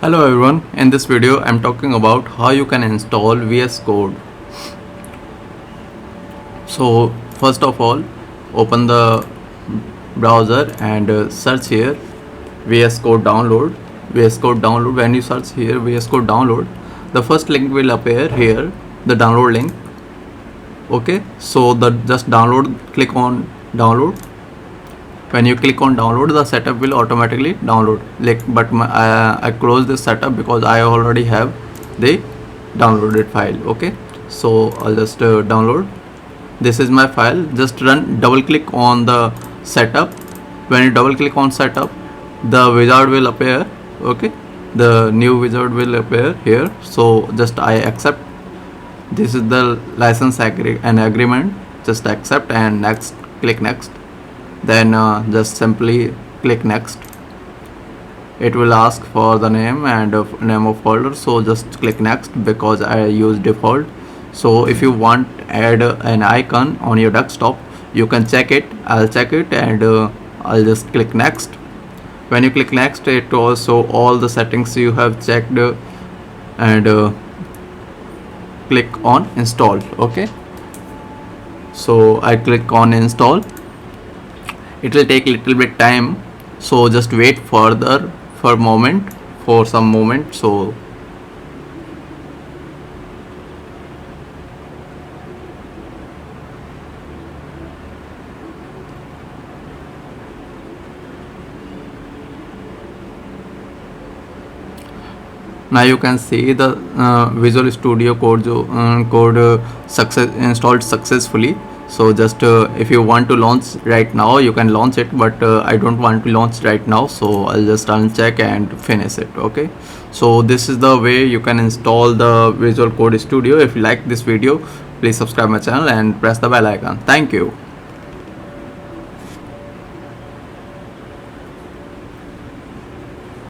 Hello everyone, in this video I'm talking about how you can install VS Code. So first of all, open the browser and search here VS Code download. VS Code download. When you search here VS Code download, the first link will appear here, the download link. Okay, so just download, click on download. When you click on download, the setup will automatically download. But I close this setup because I already have the downloaded file. Okay, so I'll just download. This is my file. Just double click on the setup. When you double click on setup, the wizard will appear. Okay, the new wizard will appear here. So just I accept. This is the license agreement. Just accept and next. Click next. Then just simply click next. It will ask for the name and name of folder, so just click next because I use default. So if you want add an icon on your desktop, you can check it. I'll check it and I'll just click next. When you click next, it will show all the settings you have checked and click on install. Okay, so I click on install. It will take a little bit time, so just wait for some moment. So now you can see the Visual Studio Code installed successfully. So just if you want to launch right now, you can launch it, but I don't want to launch right now, so I'll just uncheck and finish it. Okay, so this is the way you can install the Visual Code Studio. If you like this video, please subscribe my channel and press the bell icon. Thank you.